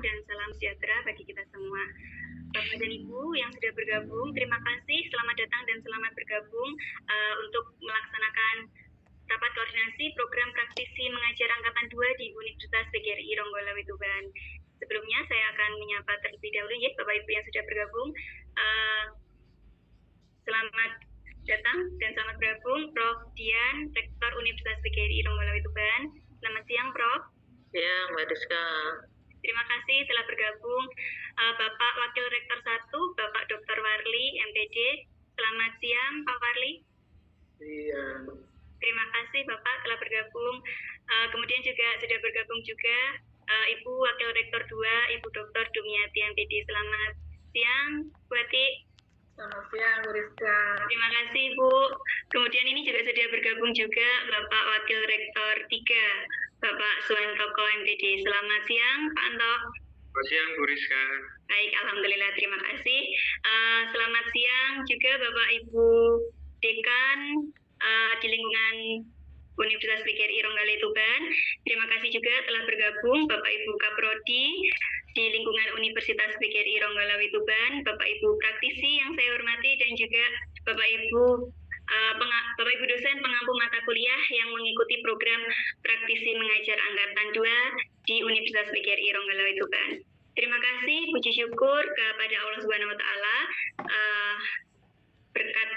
dan salam sejahtera bagi kita semua. Bapak dan Ibu yang sudah bergabung, terima kasih, selamat datang dan selamat bergabung untuk melaksanakan rapat koordinasi program praktisi mengajar angkatan 2 di Universitas PGRI Ronggolawe Tuban. Sebelumnya saya akan menyapa terlebih dahulu ya Bapak Ibu yang sudah bergabung. Selamat datang dan selamat bergabung Prof. Dian, Rektor Universitas PGRI Ronggolawe Tuban. Selamat siang Prof. Ya, Mbak Rizka. Terima kasih telah bergabung Bapak Wakil Rektor 1, Bapak Dr. Warli, MPD. Selamat siang Pak Warli. Iya. Terima kasih Bapak telah bergabung. Kemudian juga sudah bergabung juga Ibu Wakil Rektor 2, Ibu Dr. Dumiati, MPD. Selamat siang Bu Ati. Selamat siang Bu Rizka. Terima kasih Bu. Kemudian ini juga sudah bergabung juga Bapak Wakil Rektor 3, Bapak Suwantoko, MPD. Selamat siang Pak Anto. Selamat siang Bu Rizka. Baik, Alhamdulillah, terima kasih. Selamat siang juga Bapak Ibu Dekan di lingkungan Universitas PGRI Ronggolawe Tuban. Terima kasih juga telah bergabung Bapak Ibu Kaprodi di lingkungan Universitas PGRI Ronggolawe Tuban, Bapak Ibu praktisi yang saya hormati, dan juga Bapak Ibu dosen pengampu mata kuliah yang mengikuti program praktisi mengajar angkatan 2 di Universitas PGRI Ronggolawe Tuban. Terima kasih, puji syukur kepada Allah Subhanahu wa Ta'ala berkat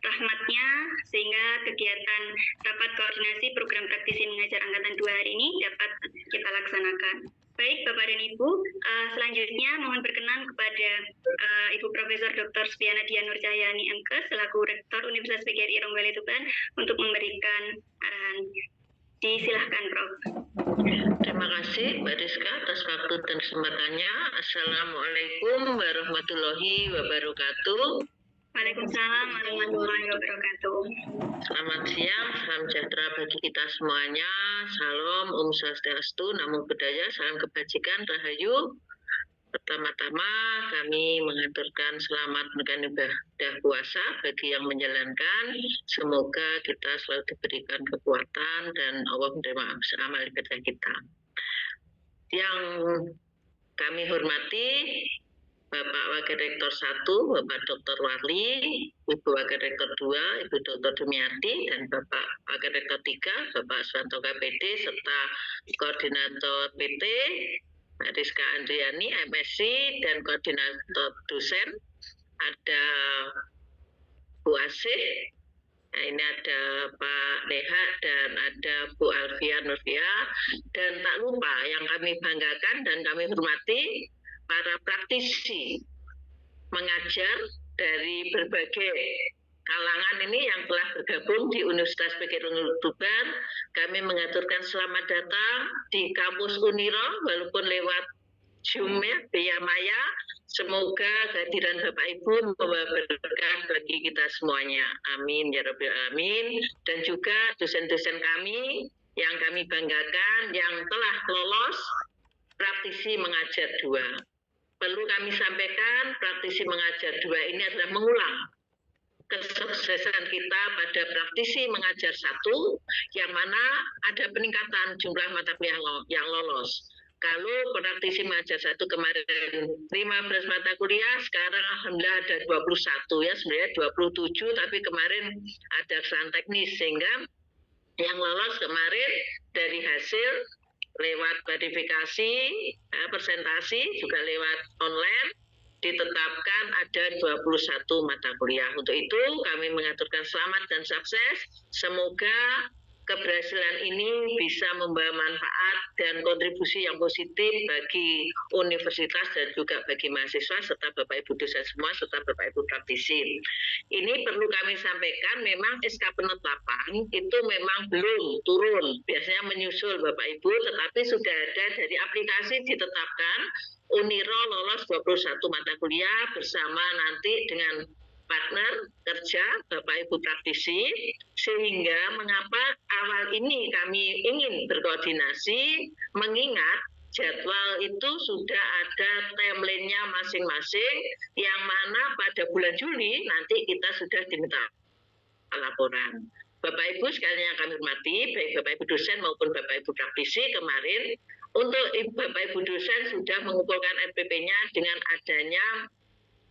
rahmatnya sehingga kegiatan rapat koordinasi program praktisi mengajar angkatan 2 hari ini dapat kita laksanakan. Baik Bapak dan Ibu, selanjutnya mohon berkenan kepada Ibu Profesor Dr. Spiana Dian Nurcahyani MK selaku Rektor Universitas PGRI Ronggolawe Tuban untuk memberikan arahan. Disilahkan Prof. Terima kasih Mbak Rizka atas waktu dan kesempatannya. Assalamualaikum warahmatullahi wabarakatuh. Waalaikumsalam warahmatullahi wabarakatuh. Selamat siang, salam sejahtera bagi kita semuanya. Salam, Om Swastiastu, Namo Buddhaya, salam kebajikan, rahayu. Pertama-tama kami mengaturkan selamat menunaikan ibadah puasa bagi yang menjalankan. Semoga kita selalu diberikan kekuatan dan Allah menerima amal ibadah kita. Yang kami hormati Bapak Wakil Rektor 1, Bapak Dr. Warli, Ibu Wakil Rektor 2, Ibu Dr. Dumiati, dan Bapak Wakil Rektor 3, Bapak Suwantoko PD, serta Koordinator PT, Rizka Andriani, MSc, dan Koordinator Dosen. Ada Bu Asih, nah ini ada Pak Leha, dan ada Bu Alfia Nurfia, dan tak lupa yang kami banggakan dan kami hormati, para praktisi mengajar dari berbagai kalangan ini yang telah bergabung di Universitas PGRI Ronggolawe Tuban. Kami mengaturkan selamat datang di kampus Uniro walaupun lewat Zoom ya, via Maya. Semoga kehadiran Bapak Ibu membawa berkah bagi kita semuanya. Amin ya Rabbal Alamin. Dan juga dosen-dosen kami yang kami banggakan yang telah lolos praktisi mengajar 2. Perlu kami sampaikan, praktisi mengajar 2 ini adalah mengulang kesuksesan kita pada praktisi mengajar 1, yang mana ada peningkatan jumlah mata kuliah yang lolos. Kalau praktisi mengajar 1 kemarin 15 mata kuliah, sekarang alhamdulillah ada 21 ya, sebenarnya 27, tapi kemarin ada kesalahan teknis sehingga yang lolos kemarin dari hasil lewat verifikasi, presentasi juga lewat online, ditetapkan ada 21 mata kuliah. Untuk itu kami mengaturkan selamat dan sukses. Semoga keberhasilan ini bisa membawa manfaat dan kontribusi yang positif bagi universitas dan juga bagi mahasiswa serta Bapak Ibu dosen semua serta Bapak Ibu praktisi. Ini perlu kami sampaikan, memang SK penetapan itu memang belum turun, biasanya menyusul Bapak Ibu, tetapi sudah ada dari aplikasi ditetapkan Uniro lolos 21 mata kuliah bersama nanti dengan partner kerja Bapak Ibu praktisi, sehingga mengapa awal ini kami ingin berkoordinasi mengingat jadwal itu sudah ada timeline-nya masing-masing, yang mana pada bulan Juli nanti kita sudah diminta laporan. Bapak Ibu sekalian yang kami hormati, baik Bapak Ibu dosen maupun Bapak Ibu praktisi, kemarin Untuk Bapak Ibu dosen sudah mengumpulkan RPP-nya dengan adanya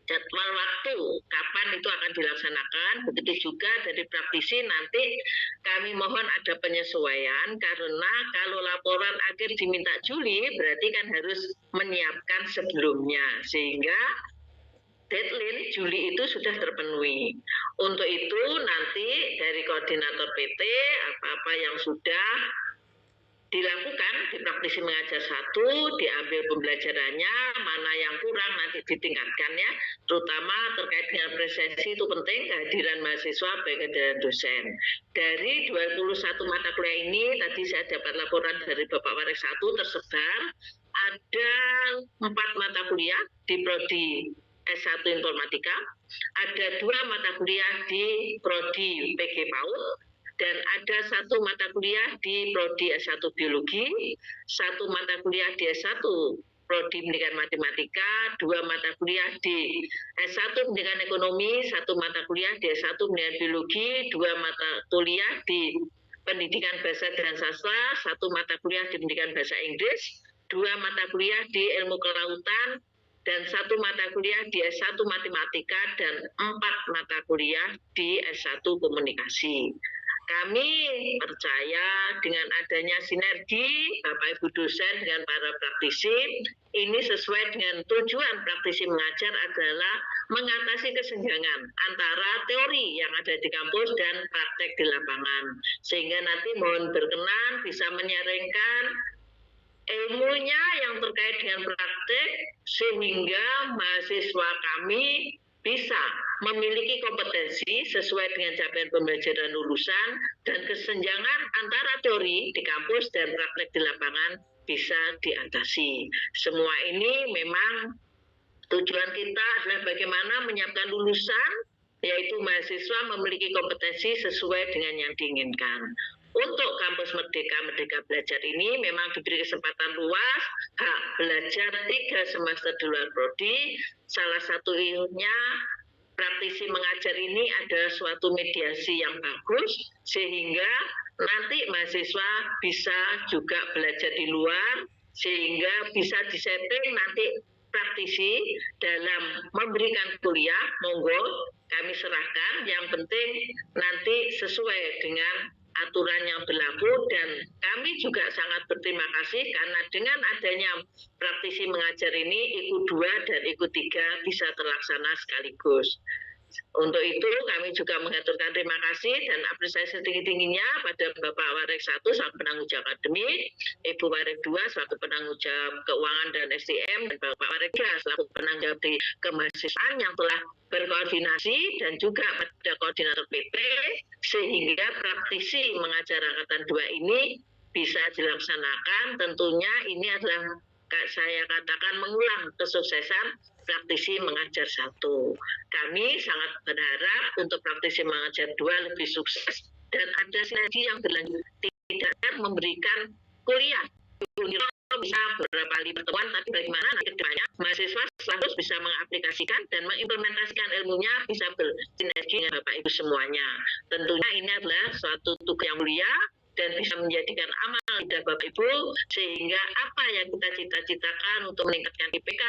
jadwal waktu kapan itu akan dilaksanakan. Begitu juga dari praktisi nanti kami mohon ada penyesuaian karena kalau laporan akhir diminta Juli berarti kan harus menyiapkan sebelumnya sehingga deadline Juli itu sudah terpenuhi. Untuk itu nanti dari koordinator PT apa-apa yang sudah dilakukan di praktisi mengajar 1, diambil pembelajarannya, mana yang kurang nanti ditingkatkannya, terutama terkait dengan presensi itu penting kehadiran mahasiswa baik kehadiran dosen. Dari 21 mata kuliah ini, tadi saya dapat laporan dari Bapak Warik 1 tersebar, ada 4 mata kuliah di Prodi S1 Informatika, ada 2 mata kuliah di Prodi PG PAUD, dan ada 1 mata kuliah di Prodi S1 Biologi, 1 mata kuliah di S1 Prodi Pendidikan Matematika, 2 mata kuliah di S1 Pendidikan Ekonomi, 1 mata kuliah di S1 Pendidikan Biologi, 2 mata kuliah di Pendidikan Bahasa dan Sastra, 1 mata kuliah di Pendidikan Bahasa Inggris, 2 mata kuliah di Ilmu Kelautan, dan 1 mata kuliah di S1 Matematika, dan 4 mata kuliah di S1 Komunikasi. Kami percaya dengan adanya sinergi Bapak Ibu dosen dengan para praktisi, ini sesuai dengan tujuan praktisi mengajar adalah mengatasi kesenjangan antara teori yang ada di kampus dan praktek di lapangan. Sehingga nanti mohon berkenan bisa menyaringkan ilmunya yang terkait dengan praktek sehingga mahasiswa kami bisa memiliki kompetensi sesuai dengan capaian pembelajaran lulusan dan kesenjangan antara teori di kampus dan praktek di lapangan bisa diatasi. Semua ini memang tujuan kita adalah bagaimana menyiapkan lulusan, yaitu mahasiswa memiliki kompetensi sesuai dengan yang diinginkan. Untuk kampus Merdeka Merdeka Belajar ini memang diberi kesempatan luas, hak belajar 3 semester di luar prodi. Salah satunya praktisi mengajar ini ada suatu mediasi yang bagus sehingga nanti mahasiswa bisa juga belajar di luar sehingga bisa disetting nanti praktisi dalam memberikan kuliah, monggo kami serahkan, yang penting nanti sesuai dengan aturan yang berlaku, dan kami juga sangat berterima kasih karena dengan adanya praktisi mengajar ini IKU 2 dan IKU 3 bisa terlaksana sekaligus. Untuk itu kami juga mengaturkan terima kasih dan apresiasi tinggi-tingginya pada Bapak Warik 1 selaku penanggung jawab akademik, Ibu Warik 2 selaku penanggung jawab keuangan dan SDM, dan Bapak Warik 3 selaku penanggung jawab di kemahasiswaan yang telah berkoordinasi, dan juga pada koordinator PT sehingga praktisi mengajar angkatan 2 ini bisa dilaksanakan. Tentunya ini adalah saya katakan mengulang kesuksesan praktisi mengajar 1. Kami sangat berharap untuk praktisi mengajar 2 lebih sukses dan ada sinergi yang berlanjut, tidak memberikan kuliah bisa beberapa kali pertemuan, tapi bagaimana nanti kedepannya mahasiswa harus bisa mengaplikasikan dan mengimplementasikan ilmunya bisa bersinergi dengan Bapak Ibu semuanya. Tentunya ini adalah suatu tugas yang mulia dan bisa menjadikan amal lidah Bapak Ibu sehingga apa yang kita cita-citakan untuk meningkatkan IPK,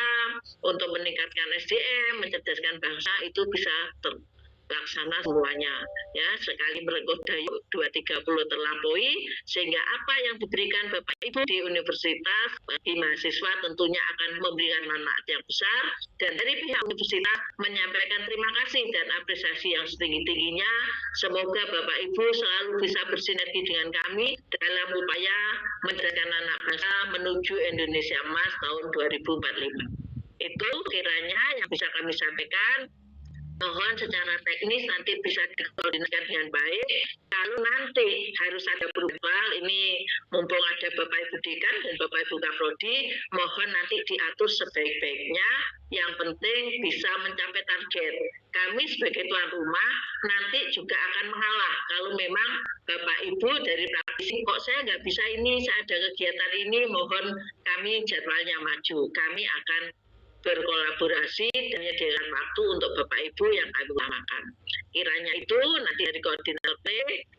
untuk meningkatkan SDM, mencerdaskan bangsa itu bisa terlaksana semuanya. Ya, sekali berkodayu 230 terlampaui sehingga apa yang diberikan Bapak Ibu di universitas bagi mahasiswa tentunya akan memberikan manfaat yang besar, dan dari pihak universitas menyampaikan terima kasih dan apresiasi yang setinggi-tingginya. Semoga Bapak Ibu selalu bisa bersinergi dengan kami dalam upaya mencerdaskan anak bangsa menuju Indonesia Emas tahun 2045. Itu kiranya yang bisa kami sampaikan. Mohon secara teknis nanti bisa dikoordinasikan dengan baik. Kalau nanti harus ada perubahan, ini mumpung ada Bapak Ibu Dekan dan Bapak Ibu Kaprodi, mohon nanti diatur sebaik-baiknya. Yang penting bisa mencapai target. Kami sebagai tuan rumah nanti juga akan mengalah. Kalau memang Bapak Ibu dari praktisi, kok saya nggak bisa ini, saya ada kegiatan ini, mohon kami jadwalnya maju. Kami akan berkolaborasi dan menyediakan waktu untuk Bapak Ibu yang kami utamakan. Kiranya itu nanti dari koordinator P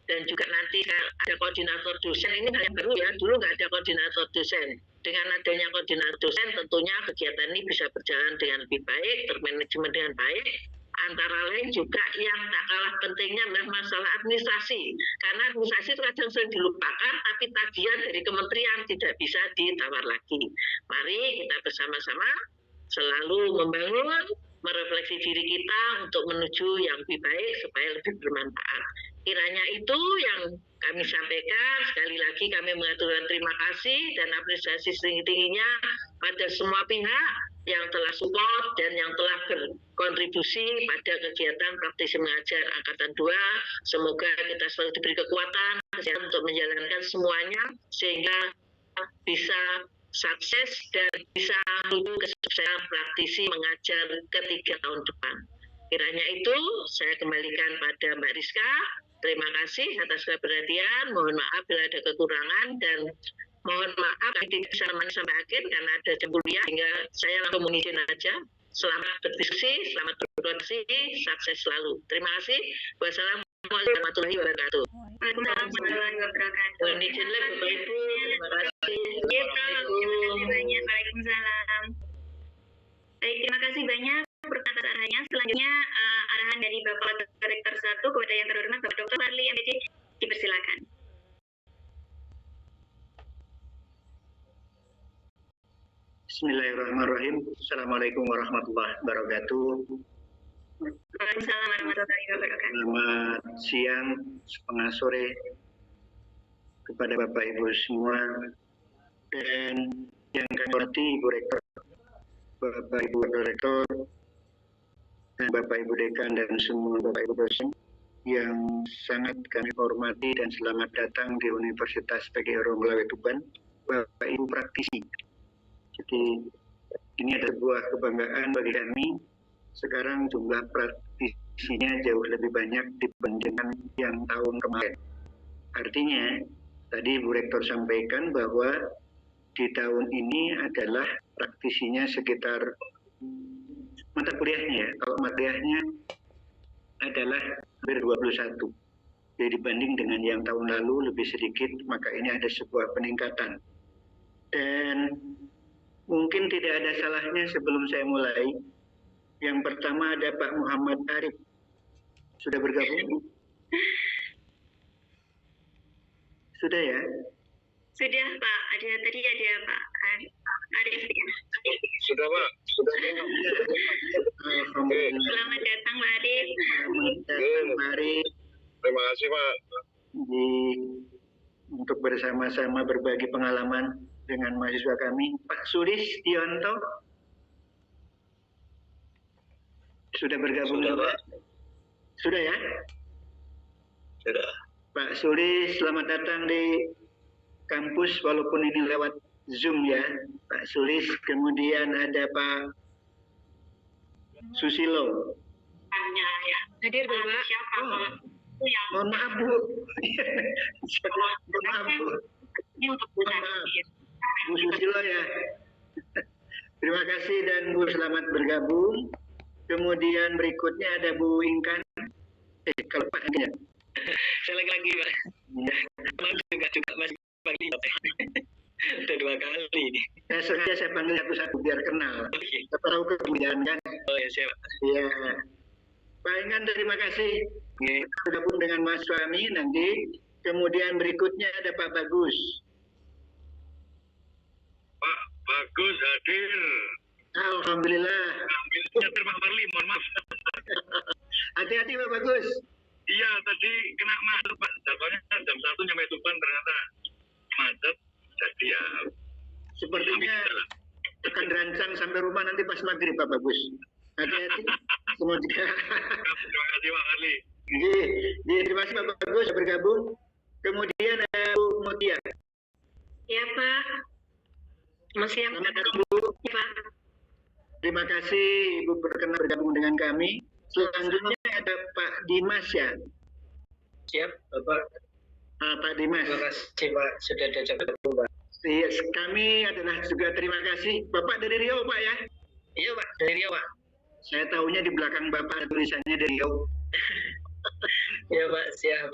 dan juga nanti ada koordinator dosen, ini hal yang baru ya, dulu nggak ada koordinator dosen. Dengan adanya koordinator dosen, tentunya kegiatan ini bisa berjalan dengan lebih baik, termanajemen dengan baik. Antara lain juga yang tak kalah pentingnya adalah masalah administrasi. Karena administrasi itu kadang sering dilupakan, tapi tagihan dari kementerian tidak bisa ditawar lagi. Mari kita bersama-sama selalu membangun, merefleksi diri kita untuk menuju yang lebih baik supaya lebih bermanfaat. Kiranya itu yang kami sampaikan. Sekali lagi kami mengaturkan terima kasih dan apresiasi setinggi-tingginya pada semua pihak yang telah support dan yang telah berkontribusi pada kegiatan praktisi mengajar Angkatan 2. Semoga kita selalu diberi kekuatan untuk menjalankan semuanya sehingga bisa sukses dan bisa menuju kesuksesan praktisi mengajar ketiga tahun depan. Kiranya itu saya kembalikan pada Mbak Rizka. Terima kasih atas keperhatian. Mohon maaf bila ada kekurangan dan mohon maaf tidak bisa menemani sampai akhir karena ada jam kuliah sehingga saya langsung mengizin aja. Selamat berdiskusi, selamat berkoordinasi, sukses selalu. Terima kasih. Wassalamualaikum warahmatullahi wabarakatuh. Waalaikumsalam warahmatullahi wabarakatuh. Mohon izin Bapak Ibu. Terima kasih. Ya, terima kasih banyak. Waalaikumsalam. Baik, terima kasih banyak atas arahannya. Selanjutnya arahan dari Bapak Rektor 1 kepada yang terhormat Bapak Dr. Marli MPD dipersilakan. Bismillahirrahmanirrahim. Assalamualaikum warahmatullahi wabarakatuh. Waalaikumsalam warahmatullahi wabarakatuh. Selamat siang, setengah sore kepada Bapak Ibu semua dan yang kami hormati Ibu Rektor, Bapak Ibu Rektor, dan Bapak Ibu Dekan dan semua Bapak Ibu dosen yang sangat kami hormati dan selamat datang di Universitas PGRI Rolongawi Tuban, Bapak Ibu praktisi. Jadi ini adalah sebuah kebanggaan bagi kami. Sekarang jumlah praktisinya jauh lebih banyak dibandingkan yang tahun kemarin. Artinya tadi Bu Rektor sampaikan bahwa di tahun ini adalah praktisinya sekitar mata kuliahnya ya. Kalau materi adalah hampir 21. Jadi dibanding dengan yang tahun lalu lebih sedikit, maka ini ada sebuah peningkatan. Dan mungkin tidak ada salahnya sebelum saya mulai. Yang pertama ada Pak Muhammad Arif. Sudah bergabung? Sudah ya? Sudah Pak, tadi ada Pak Arif ya. Sudah Pak, sudah. Alhamdulillah. Selamat datang Pak Arif. Selamat datang Pak Arif. Terima kasih Pak. Untuk bersama-sama berbagi pengalaman dengan mahasiswa kami. Pak Sulis Dionto sudah bergabung Sudah, juga? Pak. Sudah ya? Sudah. Pak Sulis, selamat datang di kampus walaupun ini lewat Zoom ya, Pak Sulis. Kemudian ada Pak Susilo. Ya. Hadir Bapak. Siapa? Oh, mohon maaf Bu. Mohon maaf Bu. Ini untuk Mohon maaf. Bu Susilo ya. Terima kasih dan Bu selamat bergabung. Kemudian berikutnya ada Bu Inkan. Kalau Pak ya. Saya lagi Pak. Ya. Juga masih panggil udah 2 kali ini. Sengaja saya panggil satu-satu biar kenal. Kita tahu kemudian kan. Oh ya siap. Iya. Pak Inkan terima kasih. Bergabung dengan Mas Suami nanti. Kemudian berikutnya ada Pak Bagus. Pak Bagus hadir. Alhamdulillah. Nyetir Pak Marli, mohon maaf. Hati-hati Pak Bagus. Iya tadi kena macet Pak. Jadwalnya jam 1 nyampe Tuban ternyata macet. Jadi ya. Sepertinya akan dirancang sampai rumah nanti pas maghrib Pak Bagus. Hati-hati. Semoga. Terima kasih Pak Marli. Terima kasih Pak Bagus sudah bergabung. Kemudian ada Bu Mutia. Ya Pak. Masih yang Selamat datang Bu. Ya Pak. Terima kasih Ibu berkenan bergabung dengan kami. Selanjutnya ada Pak Dimas ya. Siap, Bapak. Pak Dimas. Terima kasih Pak sudah diajak bergabung Pak. Iya, kami adalah juga terima kasih. Bapak dari Riau Pak ya? Iya Pak, dari Riau Pak. Saya tahunya di belakang Bapak tulisannya dari Riau. Iya Pak, siap.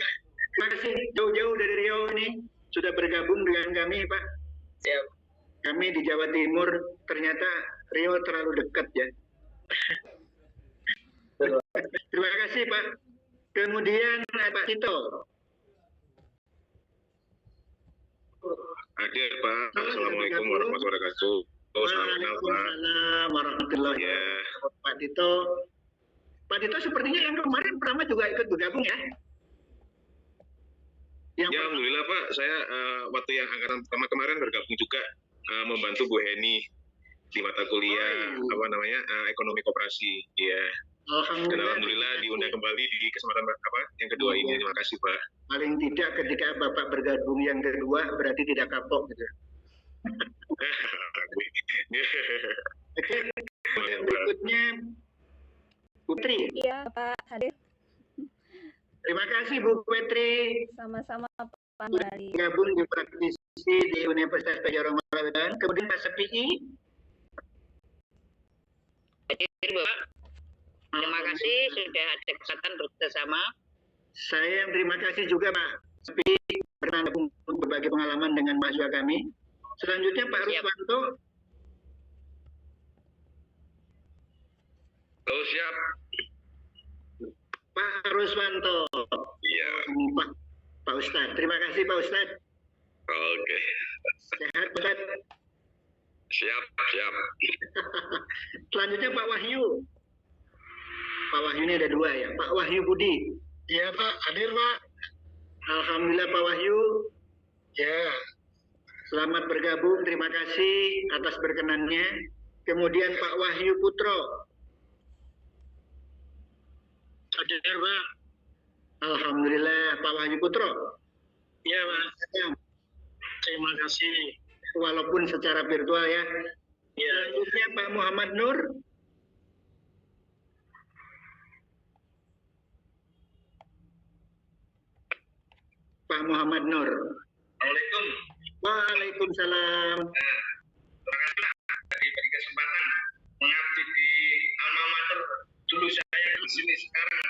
Terima kasih jauh-jauh dari Riau ini sudah bergabung dengan kami Pak. Siap. Kami di Jawa Timur ternyata Riau terlalu dekat ya. Terima kasih Pak. Kemudian Pak Tito. Hadir Pak. Assalamualaikum warahmatullahi wabarakatuh. Salam kenal Pak. Waalaikumsalam warahmatullahi Ya. wabarakatuh. Pak Tito. Pak Tito sepertinya yang kemarin pertama juga ikut bergabung ya? Yang Ya alhamdulillah Pak. Saya waktu yang angkatan pertama kemarin bergabung juga membantu Bu Heni di mata kuliah ekonomi koperasi. Ya. Dan alhamdulillah diundang kembali di kesempatan yang kedua ini. Terima kasih Pak. Paling tidak ketika Bapak bergabung yang kedua berarti tidak kapok gitu. Oke, berikutnya Putri. Iya, Pak Hadir. Terima kasih Bu Putri. Sama-sama Pak Mali. Gabung di praktisi di Universitas Pajajaran. Kemudian Pak Sepi. Hadir Bapak. Terima kasih sudah ada kesempatan bekerjasama. Saya yang terima kasih juga Pak Sepi bergabung untuk berbagi pengalaman dengan mahasiswa kami. Selanjutnya Pak Ruswanto. Halo, siap. Pak Ruswanto. Iya. Pak Ustadz. Terima kasih Pak Ustadz. Oke. Sehat Ustadz. Siap. Selanjutnya Pak Wahyu. Pak Wahyu ini ada dua ya. Pak Wahyu Budi. Iya Pak, hadir Pak. Alhamdulillah Pak Wahyu. Ya. Selamat bergabung, terima kasih atas berkenannya. Kemudian Pak Wahyu Putro. Hadir Pak. Alhamdulillah Pak Wahyu Putro. Iya Pak. Terima kasih. Walaupun secara virtual ya. Selanjutnya Pak Muhammad Nur. Pak Muhammad Nur. Assalamualaikum. Waalaikumsalam. Diberi kesempatan mengabdi di alma mater dulu saya di sini, sekarang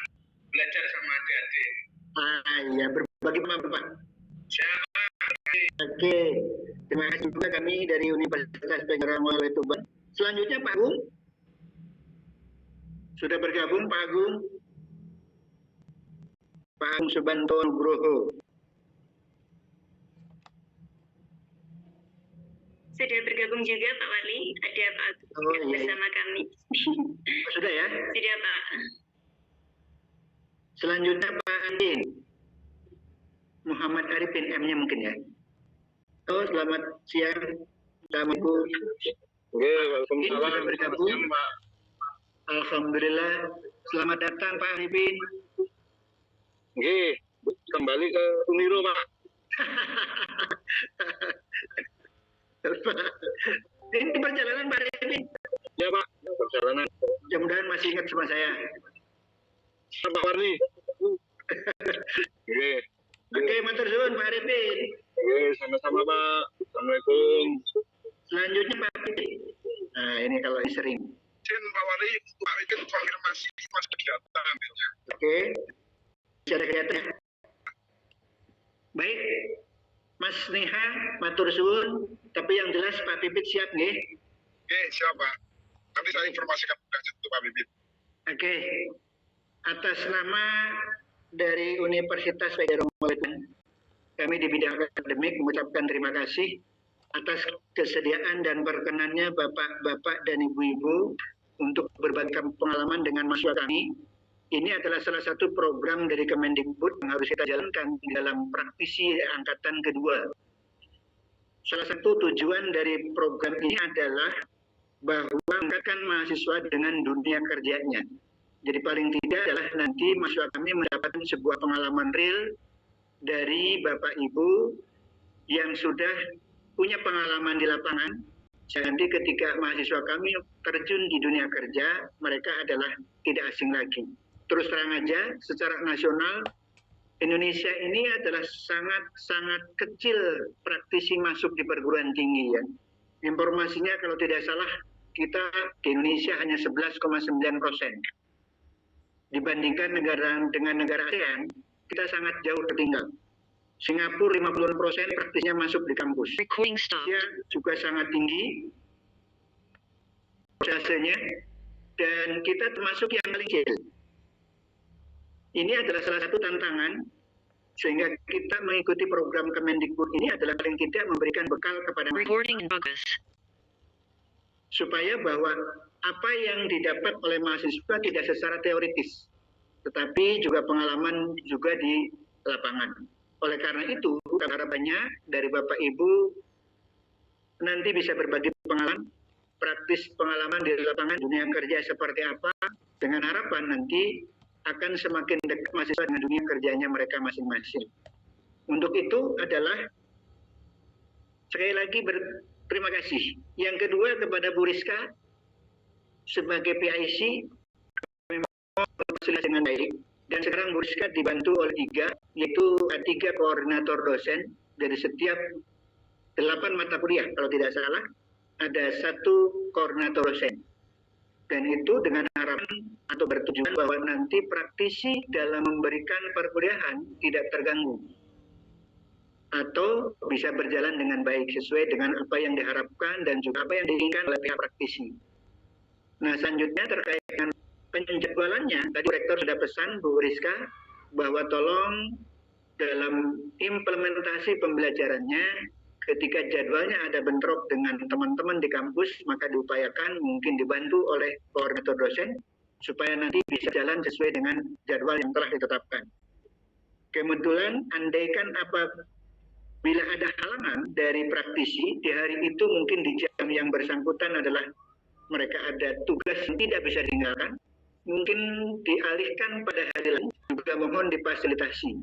belajar sama adik-adik. Iya, berbagi apa Pak? Siapa? Oke, terima kasih juga kami dari Universitas Pajajaran Tuban. Selanjutnya Pak Agung. Sudah bergabung Pak Agung? Pak Agung Subanto Nugroho. Sudah bergabung juga Pak Wali, ada Pak Agung bersama kami. Sudah ya? Sudah Pak. Selanjutnya Pak Andin. Muhammad Arifin M-nya mungkin ya. Selamat siang. Assalamualaikum. Waalaikumsalam. Sudah bergabung. Alhamdulillah. Selamat datang Pak Arifin. Kembali ke Uniro Pak. Ini perjalanan Pak Arifin. Ya Pak, perjalanan. Mudah-mudahan masih ingat sama saya. Pak Warni. Oke, matur suwun Pak Arifin. Sama-sama Pak. Assalamualaikum. Selanjutnya Pak Arifin. Nah, ini kalau sering. Pak Wali, Pak Ikin konfirmasi Mas kegiatan. Oke. Bisa ada kelihatan. Baik. Mas Neha, matur suwun. Tapi yang jelas Pak Pipit siap nggih? Siap Pak. Nanti saya informasikan untuk Pak Bibit. Oke. Atas nama dari Universitas Pajajaran, kami di bidang akademik mengucapkan terima kasih atas kesediaan dan perkenannya Bapak-Bapak dan Ibu-Ibu untuk berbagi pengalaman dengan mahasiswa kami. Ini adalah salah satu program dari Kemendikbud yang harus kita jalankan dalam praktisi angkatan kedua. Salah satu tujuan dari program ini adalah bahwa mengangkatkan mahasiswa dengan dunia kerjanya. Jadi paling tidak adalah nanti mahasiswa kami mendapatkan sebuah pengalaman real dari Bapak Ibu yang sudah punya pengalaman di lapangan. Jadi ketika mahasiswa kami terjun di dunia kerja, mereka adalah tidak asing lagi. Terus terang aja, secara nasional, Indonesia ini adalah sangat kecil praktisi masuk di perguruan tinggi ya. Informasinya kalau tidak salah, kita di Indonesia hanya 11,9%. Dibandingkan dengan negara ASEAN, kita sangat jauh tertinggal. Singapura 50% praktisnya masuk di kampus. Malaysia juga sangat tinggi prosesnya, dan kita termasuk yang paling kecil. Ini adalah salah satu tantangan, sehingga kita mengikuti program Kemendikbud ini adalah paling tidak memberikan bekal kepada mahasiswa, supaya bahwa apa yang didapat oleh mahasiswa tidak secara teoritis, tetapi juga pengalaman juga di lapangan. Oleh karena itu, harapannya dari Bapak Ibu nanti bisa berbagi pengalaman, praktis pengalaman di lapangan dunia kerja seperti apa, dengan harapan nanti akan semakin dekat mahasiswa dengan dunia kerjanya mereka masing-masing. Untuk itu adalah sekali lagi berterima kasih. Yang kedua kepada Bu Rizka sebagai PIC, memang berhasil dengan baik. Dan sekarang Bu Rizka dibantu oleh 3, yaitu 3 koordinator dosen dari setiap 8 mata kuliah. Kalau tidak salah, ada 1 koordinator dosen. Dan itu dengan harapan atau bertujuan bahwa nanti praktisi dalam memberikan perkuliahan tidak terganggu, atau bisa berjalan dengan baik sesuai dengan apa yang diharapkan dan juga apa yang diinginkan oleh pihak praktisi. Nah, selanjutnya terkait dengan penjadwalannya, tadi Rektor sudah pesan Bu Rizka bahwa tolong dalam implementasi pembelajarannya, ketika jadwalnya ada bentrok dengan teman-teman di kampus, maka diupayakan mungkin dibantu oleh koordinator dosen supaya nanti bisa jalan sesuai dengan jadwal yang telah ditetapkan. Kebetulan andaikan bila ada halangan dari praktisi di hari itu, mungkin di jam yang bersangkutan adalah mereka ada tugas yang tidak bisa ditinggalkan, mungkin dialihkan pada hari lain, juga mohon difasilitasi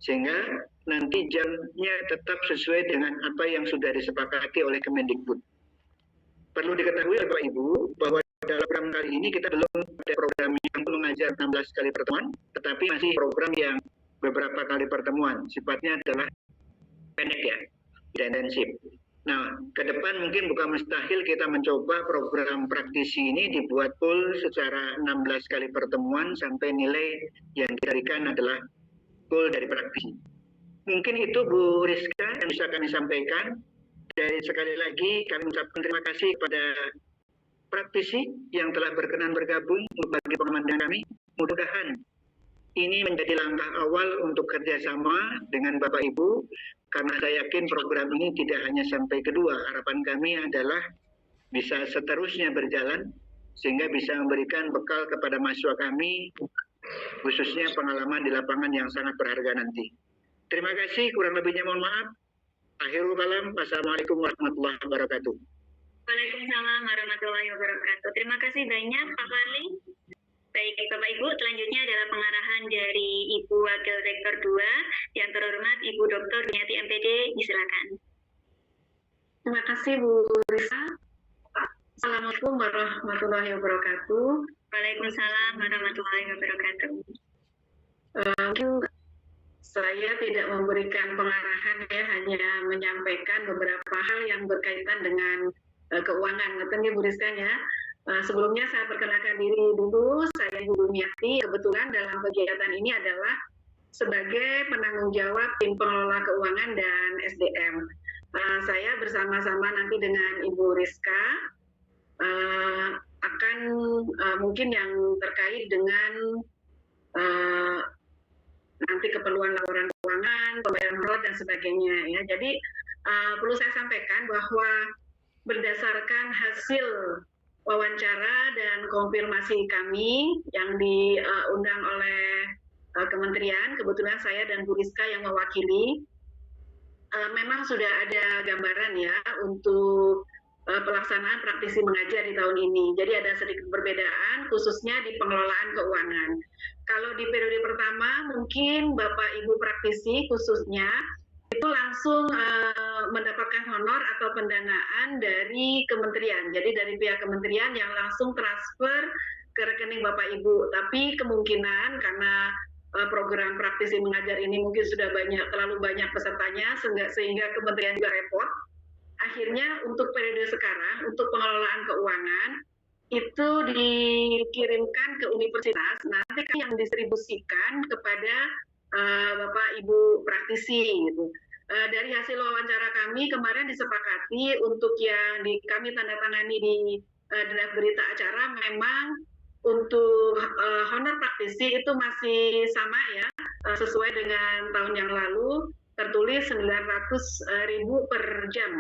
sehingga nanti jamnya tetap sesuai dengan apa yang sudah disepakati oleh Kemendikbud. Perlu diketahui Bapak Ibu bahwa dalam program kali ini kita belum ada program yang mengajar 16 kali pertemuan, tetapi masih program yang beberapa kali pertemuan, sifatnya adalah pendek ya, tidak intensif. Nah, ke depan mungkin bukan mustahil kita mencoba program praktisi ini dibuat full secara 16 kali pertemuan sampai nilai yang diberikan adalah full dari praktisi. Mungkin itu Bu Rizka yang bisa kami sampaikan. Dan sekali lagi kami ucapkan terima kasih kepada praktisi yang telah berkenan bergabung berbagi pengalaman dengan kami. Mudah-mudahan ini menjadi langkah awal untuk kerjasama dengan Bapak Ibu, karena saya yakin program ini tidak hanya sampai kedua. Harapan kami adalah bisa seterusnya berjalan, sehingga bisa memberikan bekal kepada mahasiswa kami, khususnya pengalaman di lapangan yang sangat berharga nanti. Terima kasih, kurang lebihnya mohon maaf. Akhirul kalam, wassalamualaikum warahmatullahi wabarakatuh. Waalaikumsalam warahmatullahi wabarakatuh. Terima kasih banyak Pak Farli. Baik Bapak Ibu, selanjutnya adalah pengarahan dari Ibu Wakil Rektor 2 yang terhormat Ibu Dr. Dunyati MPD, silakan. Terima kasih Bu Risa. Assalamualaikum warahmatullahi wabarakatuh. Waalaikumsalam warahmatullahi wabarakatuh. Mungkin saya tidak memberikan pengarahan ya, hanya menyampaikan beberapa hal yang berkaitan dengan keuangan. Ngerti Bu Rizka ya? Sebelumnya saya perkenalkan diri dulu, saya Bu Dunyati. Kebetulan dalam kegiatan ini adalah sebagai penanggung jawab tim pengelola keuangan dan SDM. Saya bersama-sama nanti dengan Ibu Rizka akan mungkin yang terkait dengan nanti keperluan laporan keuangan, pembayaran honor dan sebagainya ya. Jadi perlu saya sampaikan bahwa berdasarkan hasil wawancara dan konfirmasi kami yang diundang oleh kementerian, kebetulan saya dan Bu Rizka yang mewakili, memang sudah ada gambaran ya untuk pelaksanaan praktisi mengajar di tahun ini. Jadi ada sedikit perbedaan khususnya di pengelolaan keuangan. Kalau di periode pertama mungkin Bapak Ibu praktisi khususnya itu langsung mendapatkan honor atau pendanaan dari kementerian. Jadi dari pihak kementerian yang langsung transfer ke rekening Bapak Ibu. Tapi kemungkinan karena program praktisi mengajar ini mungkin sudah terlalu banyak pesertanya sehingga kementerian juga repot. Akhirnya untuk periode sekarang, untuk pengelolaan keuangan, itu dikirimkan ke universitas, nanti yang distribusikan kepada Bapak Ibu praktisi gitu. Dari hasil wawancara kami kemarin disepakati untuk yang kami tanda tangani di draft berita acara, memang untuk honor praktisi itu masih sama ya, sesuai dengan tahun yang lalu, tertulis 900.000 per jam.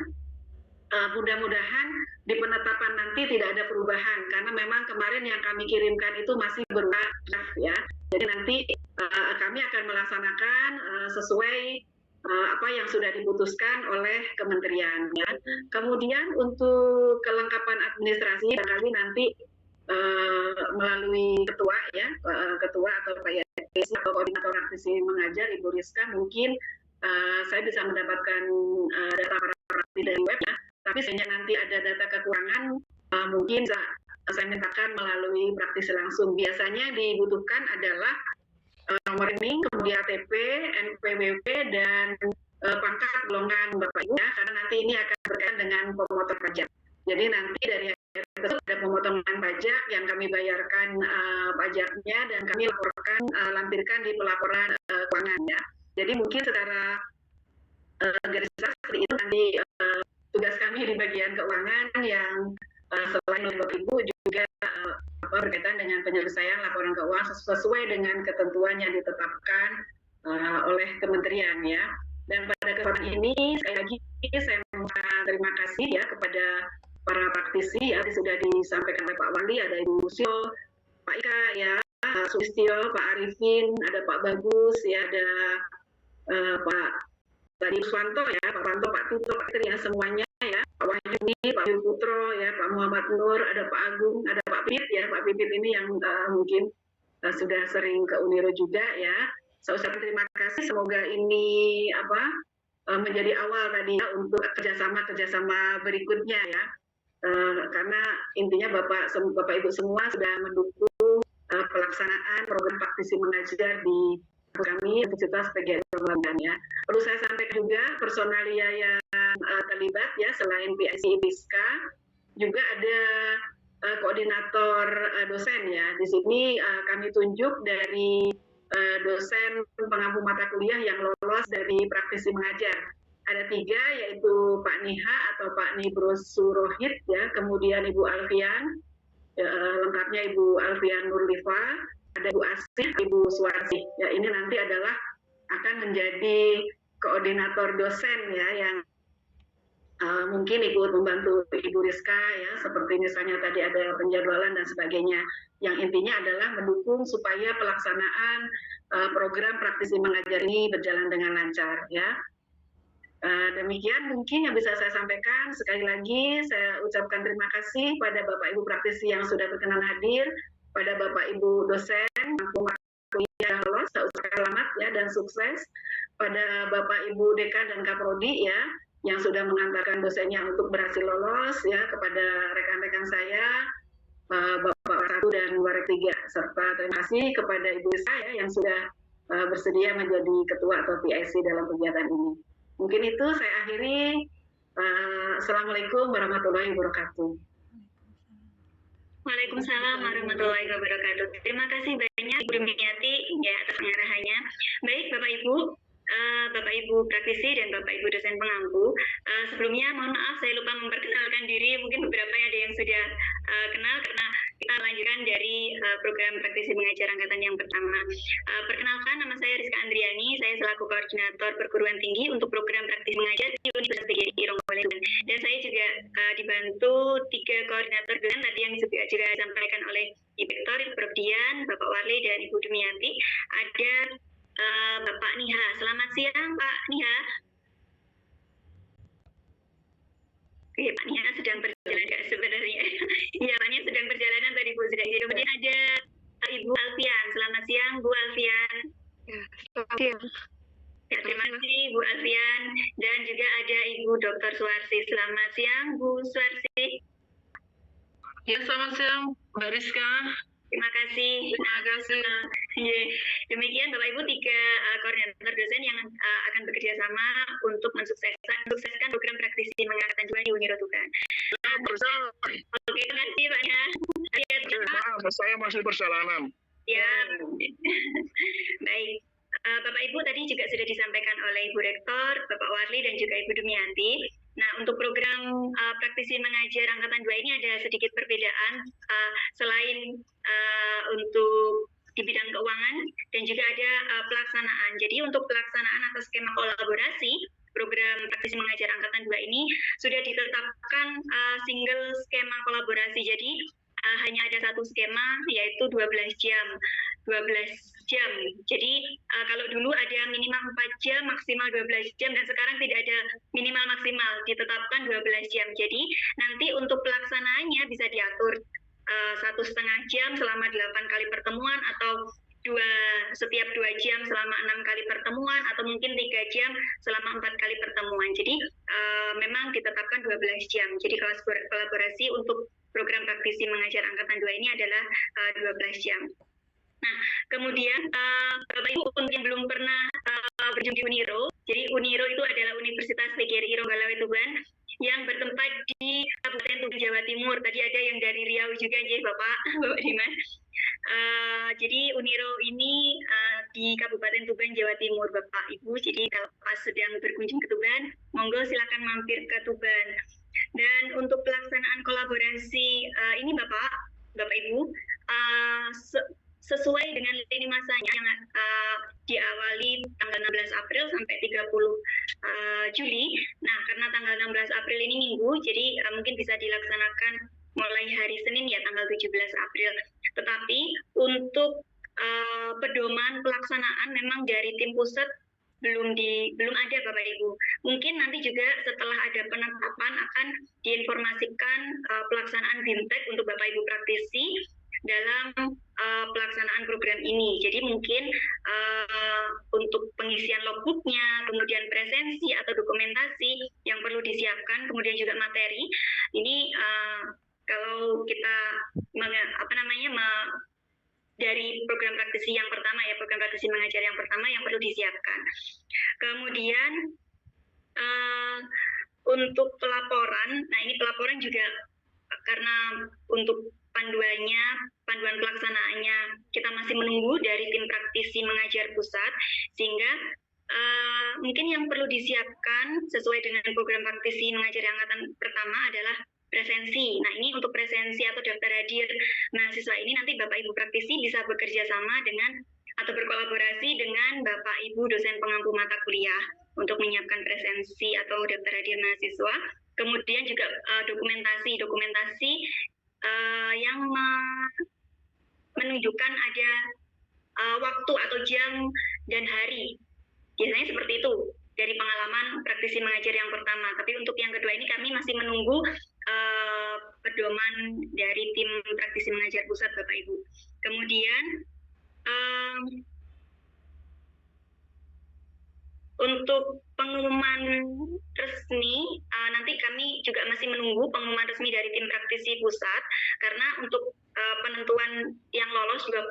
Mudah-mudahan di penetapan nanti tidak ada perubahan, karena memang kemarin yang kami kirimkan itu masih berupa draft ya. Jadi nanti kami akan melaksanakan sesuai apa yang sudah diputuskan oleh kementerian ya. Kemudian untuk kelengkapan administrasi barangkali nanti melalui ketua ya, ketua atau PYDC atau koordinator praktisi mengajar Ibu Rizka, mungkin saya bisa mendapatkan data praktisi dari web ya. Tapi sehingga nanti ada data kekurangan, mungkin saya mintakan melalui praktisi langsung. Biasanya dibutuhkan adalah nomor rekening, kemudian KTP, NPWP, dan pangkat golongan Bapak Ibu ya, karena nanti ini akan berkaitan dengan pemotor pajak. Jadi nanti dari tersebut ada pemotongan pajak yang kami bayarkan pajaknya dan kami laporkan, lampirkan di pelaporan keuangan ya. Jadi mungkin secara garis besar seperti itu nanti tugas kami di bagian keuangan yang selain Bapak Ibu juga berkaitan dengan penyelesaian laporan keuangan sesuai dengan ketentuan yang ditetapkan oleh kementerian ya. Dan pada kesempatan ini sekali lagi saya mengucapkan terima kasih ya kepada para praktisi yang sudah disampaikan oleh Pak Wali, ada Ibu Sio, Pak Ika ya, Pak Sulistyo, Pak Arifin, ada Pak Bagus ya, ada Pak tadi Suwanto ya, Pak Wanto, Pak Tito, Pak Tri ya, semuanya ya, Pak Wahyudi, Pak Putro ya, Pak Muhammad Nur, ada Pak Agung, ada Pak Pipit ya, Pak Pipit ini yang mungkin sudah sering ke Uniro juga ya. Saya ucapkan terima kasih, semoga ini menjadi awal tadi ya untuk kerjasama berikutnya ya. Karena intinya Bapak Ibu semua sudah mendukung pelaksanaan program praktisi mengajar di kami Universitas PGRI ya. Perlu saya sampaikan juga personalia yang terlibat ya, selain PIC IBISKA juga ada koordinator dosen ya. Di sini kami tunjuk dari dosen pengampu mata kuliah yang lolos dari praktisi mengajar. Ada 3, yaitu Pak Niha atau Pak Nibros Surohid ya, kemudian Ibu Alfian, lengkapnya Ibu Alfian Nurlifa, ada Ibu Asih, Ibu Suwarsi. Ya, ini nanti adalah akan menjadi koordinator dosen ya, yang mungkin ikut membantu Ibu Rizka ya, seperti misalnya tadi ada penjadwalan dan sebagainya. Yang intinya adalah mendukung supaya pelaksanaan program praktisi mengajar ini berjalan dengan lancar ya. Demikian mungkin yang bisa saya sampaikan. Sekali lagi saya ucapkan terima kasih pada Bapak Ibu praktisi yang sudah berkenan hadir, pada Bapak Ibu dosen yang lolos, saya ucapkan selamat ya dan sukses. Pada Bapak Ibu Dekan dan Kaprodi ya, yang sudah mengantarkan dosennya untuk berhasil lolos ya, kepada rekan-rekan saya, Bapak Waratu dan Warek 3, serta terima kasih kepada Ibu saya yang sudah bersedia menjadi ketua atau PIC dalam kegiatan ini. Mungkin itu saya akhiri. Assalamualaikum warahmatullahi wabarakatuh. Waalaikumsalam warahmatullahi wabarakatuh. Terima kasih banyak Ibu Dumiyati ya atas pengarahannya. Baik Bapak Ibu, Bapak Ibu praktisi dan Bapak Ibu dosen pengampu. Sebelumnya mohon maaf saya lupa memperkenalkan diri. Mungkin beberapa ada yang sudah kenal karena kita lanjutkan dari program praktisi mengajar angkatan yang pertama. Perkenalkan, nama saya Rizka Andriani. Saya selaku koordinator perguruan tinggi untuk program praktisi mengajar di Universitas PGRI Irong-Bole. Dan saya juga dibantu 3 koordinator dosen tadi yang juga disampaikan oleh Ibu Rektor, Ibu Prodian, Bapak Warli dan Ibu Dumiyati. Ada Bapak Niha. Selamat siang Pak Niha. Oke, Pak Niha sedang berjalan sebenarnya. Iya, Pak Niha sedang perjalanan tadi Bu sudah. Kemudian ada Ibu Alfian. Selamat siang Bu Alfian. Ya, selamat siang. Ya, terima kasih Bu Alfian. Dan juga ada Ibu Dr. Suwarsi. Selamat siang Bu Suwarsi. Ya, selamat siang Mbak Rizka. Terima kasih. Terima kasih. Demikian Bapak Ibu 3 koordinator dosen yang akan bekerja sama untuk mensukseskan program praktisi mengangkatan juara di Uniro Tuban. Oke, terima kasih Pak ya. Maaf, saya masih perjalanan. Ya, baik. Bapak Ibu tadi juga sudah disampaikan oleh Ibu Rektor, Bapak Warli dan juga Ibu Dumianti. Nah, untuk program praktisi mengajar angkatan 2 ini ada sedikit perbedaan selain untuk di bidang keuangan dan juga ada pelaksanaan. Jadi untuk pelaksanaan atas skema kolaborasi program praktisi mengajar angkatan 2 ini sudah ditetapkan single skema kolaborasi. Jadi hanya ada satu skema yaitu 12 jam. 12 jam. Jadi kalau dulu ada minimal 4 jam, maksimal 12 jam, dan sekarang tidak ada minimal maksimal, ditetapkan 12 jam. Jadi nanti untuk pelaksanaannya bisa diatur 1,5 jam selama 8 kali pertemuan, atau setiap 2 jam selama 6 kali pertemuan, atau mungkin 3 jam selama 4 kali pertemuan. Jadi memang ditetapkan 12 jam. Jadi kelas kolaborasi untuk program praktisi mengajar angkatan 2 ini adalah 12 jam. Nah, kemudian Bapak Ibu untuk yang belum pernah berkunjung di Uniro, jadi Uniro itu adalah Universitas PGRI Ronggalawe Tuban yang bertempat di Kabupaten Tuban, Jawa Timur. Tadi ada yang dari Riau juga, jadi Bapak Dimas. Jadi Uniro ini di Kabupaten Tuban, Jawa Timur, Bapak Ibu. Jadi kalau pas sedang berkunjung ke Tuban, monggo silakan mampir ke Tuban. Dan untuk pelaksanaan kolaborasi ini Bapak Ibu, sesuai dengan lini masanya yang diawali tanggal 16 April sampai 30 Juli. Nah, karena tanggal 16 April ini Minggu, jadi mungkin bisa dilaksanakan mulai hari Senin ya, tanggal 17 April. Tetapi untuk pedoman pelaksanaan memang dari tim pusat belum ada Bapak Ibu. Mungkin nanti juga setelah ada penetapan akan diinformasikan pelaksanaan BIMTEK untuk Bapak Ibu praktisi dalam pelaksanaan program ini. Jadi mungkin untuk pengisian logbooknya, kemudian presensi atau dokumentasi yang perlu disiapkan, kemudian juga materi, ini kalau kita dari program praktisi yang pertama ya, program praktisi mengajar yang pertama yang perlu disiapkan. Kemudian untuk pelaporan, nah ini pelaporan juga karena untuk panduan pelaksanaannya kita masih menunggu dari tim praktisi mengajar pusat, sehingga mungkin yang perlu disiapkan sesuai dengan program praktisi mengajar angkatan pertama adalah presensi. Nah, ini untuk presensi atau daftar hadir mahasiswa ini nanti Bapak Ibu praktisi bisa bekerja sama dengan atau berkolaborasi dengan Bapak Ibu dosen pengampu mata kuliah untuk menyiapkan presensi atau daftar hadir mahasiswa. Kemudian juga dokumentasi yang menunjukkan ada waktu atau jam dan hari. Biasanya seperti itu dari pengalaman praktisi mengajar yang pertama. Tapi untuk yang kedua ini kami masih menunggu pedoman dari tim praktisi mengajar pusat, Bapak Ibu. Kemudian untuk pengumuman resmi, nanti kami juga masih menunggu pengumuman resmi dari tim praktisi pusat, karena untuk penentuan yang lolos 21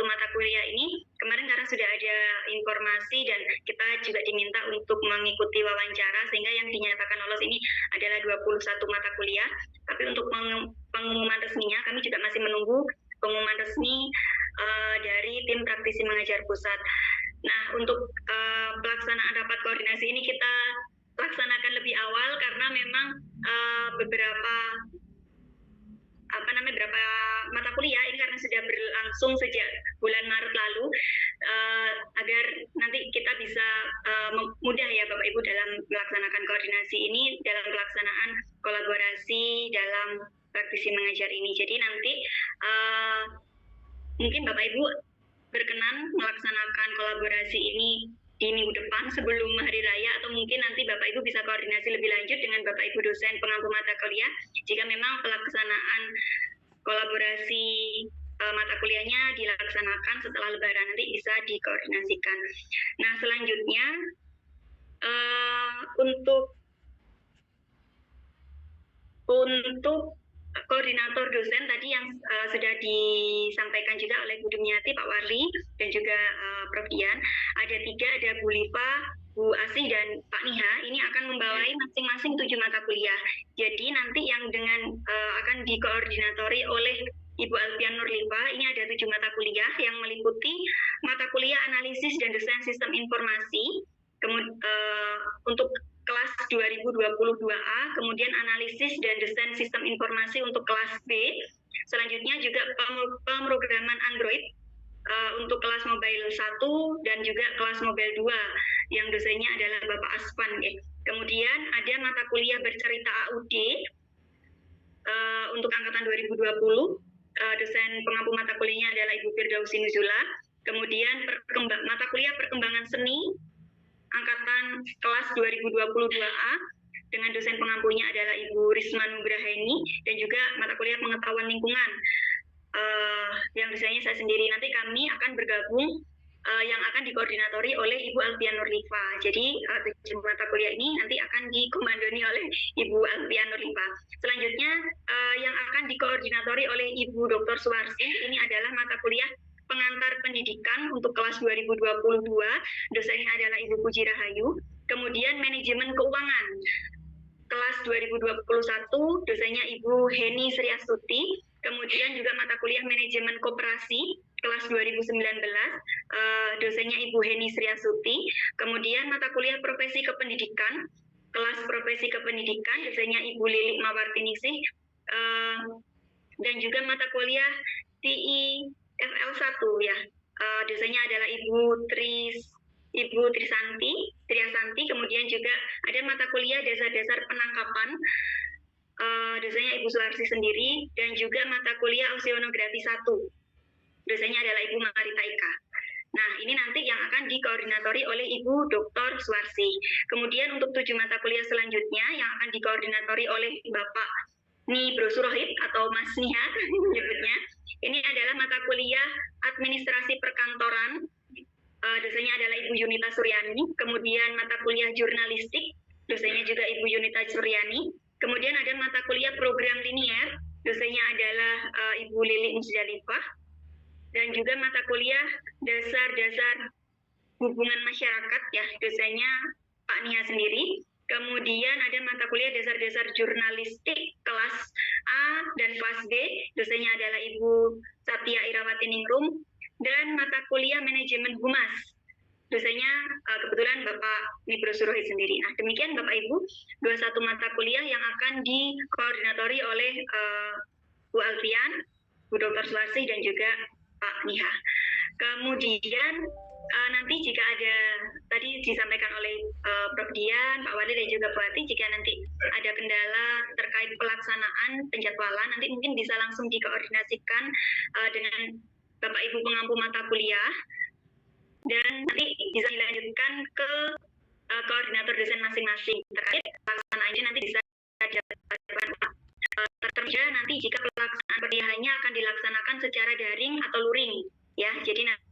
mata kuliah ini, kemarin karena sudah ada informasi dan kita juga diminta untuk mengikuti wawancara, sehingga yang dinyatakan lolos ini adalah 21 mata kuliah. Tapi untuk pengumuman resminya, kami juga masih menunggu pengumuman resmi dari tim praktisi mengajar pusat. Nah, untuk pelaksanaan rapat koordinasi ini kita laksanakan lebih awal karena memang beberapa mata kuliah ini karena sudah berlangsung sejak bulan Maret lalu, agar nanti kita bisa mudah ya Bapak Ibu dalam melaksanakan koordinasi ini, dalam pelaksanaan kolaborasi dalam praktisi mengajar ini. Jadi nanti mungkin Bapak Ibu berkenan melaksanakan kolaborasi ini di minggu depan sebelum hari raya, atau mungkin nanti Bapak Ibu bisa koordinasi lebih lanjut dengan Bapak Ibu dosen pengampu mata kuliah jika memang pelaksanaan kolaborasi mata kuliahnya dilaksanakan setelah Lebaran, nanti bisa dikoordinasikan. Nah, selanjutnya untuk koordinator dosen tadi yang sudah disampaikan juga oleh Bu Dumiati, Pak Warli, dan juga Prof. Dian, ada 3, ada Bu Liva, Bu Asih, dan Pak Niha. Ini akan membawai masing-masing 7 mata kuliah. Jadi nanti yang akan dikoordinatori oleh Ibu Alfian Nurlifa. Ini ada 7 mata kuliah yang meliputi mata kuliah analisis dan desain sistem informasi. Untuk kelas 2022A, kemudian analisis dan desain sistem informasi untuk kelas B. Selanjutnya juga pemrograman Android untuk kelas mobile 1 dan juga kelas mobile 2 yang dosennya adalah Bapak Aspan ya. Kemudian ada mata kuliah bercerita AUD untuk angkatan 2020. Dosen pengampu mata kuliahnya adalah Ibu Firdausi Nuzula. Kemudian mata kuliah perkembangan seni angkatan kelas 2022A dengan dosen pengampunya adalah Ibu Risma Nugraheni, dan juga mata kuliah pengetahuan lingkungan yang dosennya saya sendiri. Nanti kami akan bergabung yang akan dikoordinatori oleh Ibu Alfian Nurlifa. Jadi 7 mata kuliah ini nanti akan dikomandoni oleh Ibu Alfian Nurlifa. Selanjutnya yang akan dikoordinatori oleh Ibu Dr. Suwarsi, ini adalah mata kuliah pengantar pendidikan untuk kelas 2022, dosennya adalah Ibu Puji Rahayu. Kemudian manajemen keuangan kelas 2021, dosennya Ibu Heni Sri Astuti. Kemudian juga mata kuliah manajemen koperasi kelas 2019, dosennya Ibu Heni Sri Astuti. Kemudian mata kuliah profesi kependidikan kelas profesi kependidikan, dosennya Ibu Lilik Mawartinisih. Dan juga mata kuliah TIFL1 ya, dosennya adalah Ibu Triasanti. Kemudian juga ada mata kuliah dasar-dasar penangkapan, dosennya Ibu Suarsi sendiri, dan juga mata kuliah oceanografi 1, dosennya adalah Ibu Marita Eka. Nah, ini nanti yang akan dikoordinatori oleh Ibu Dr. Suarsi. Kemudian untuk 7 mata kuliah selanjutnya yang akan dikoordinatori oleh Bapak Nibro Surohit atau Mas Niha menyebutnya. Ini adalah mata kuliah administrasi perkantoran, dosennya adalah Ibu Yunita Suryani. Kemudian mata kuliah jurnalistik, dosennya juga Ibu Yunita Suryani. Kemudian ada mata kuliah program linier, dosennya adalah Ibu Lili Musdalifah. Dan juga mata kuliah dasar-dasar hubungan masyarakat ya, dosennya Pak Nia sendiri. Kemudian ada mata kuliah dasar-dasar jurnalistik kelas A dan kelas B, dosennya adalah Ibu Satya Irawati Ningrum. Dan mata kuliah manajemen humas, dosennya kebetulan Bapak Nibro Surohit sendiri. Nah, demikian Bapak Ibu, 21 mata kuliah yang akan dikoordinatori oleh Bu Alfian, Bu Dr. Suwarsi, dan juga Pak Niha. Kemudian nanti jika ada, tadi disampaikan oleh Prof. Dian, Pak Wali, dan juga Bu Ati, jika nanti ada kendala terkait pelaksanaan penjadwalan, nanti mungkin bisa langsung dikoordinasikan dengan Bapak Ibu pengampu mata kuliah, dan nanti bisa dilanjutkan ke koordinator dosen masing-masing terkait pelaksanaan ini. Nanti bisa terjadi nanti jika pelaksanaan perkuliahannya akan dilaksanakan secara daring atau luring ya, jadi nanti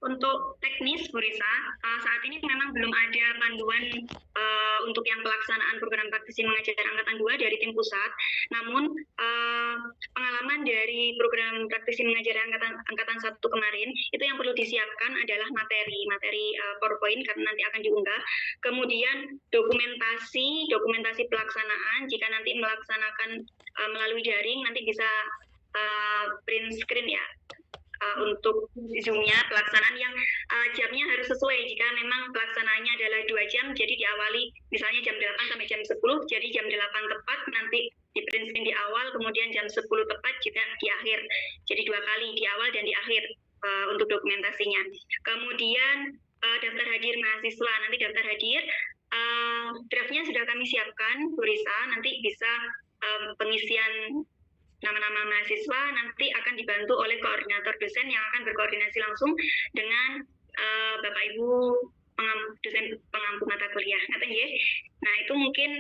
Untuk teknis, Bu Risa, saat ini memang belum ada panduan untuk yang pelaksanaan program praktisi mengajar angkatan 2 dari tim pusat. Namun pengalaman dari program praktisi mengajar angkatan 1 kemarin, itu yang perlu disiapkan adalah materi PowerPoint karena nanti akan diunggah. Kemudian dokumentasi pelaksanaan, jika nanti melaksanakan melalui daring, nanti bisa print screen ya. Untuk Zoom-nya, pelaksanaan yang jamnya harus sesuai. Jika memang pelaksanaannya adalah 2 jam, jadi diawali misalnya jam 8 sampai jam 10, jadi jam 8 tepat nanti di print screen di awal, kemudian jam 10 tepat juga di akhir. Jadi 2 kali, di awal dan di akhir untuk dokumentasinya. Kemudian daftar hadir mahasiswa, nanti daftar hadir, draftnya sudah kami siapkan, Bu Risa, nanti bisa pengisian nama-nama mahasiswa nanti akan dibantu oleh koordinator dosen yang akan berkoordinasi langsung dengan Bapak Ibu dosen pengampu mata kuliah. Nah, itu mungkin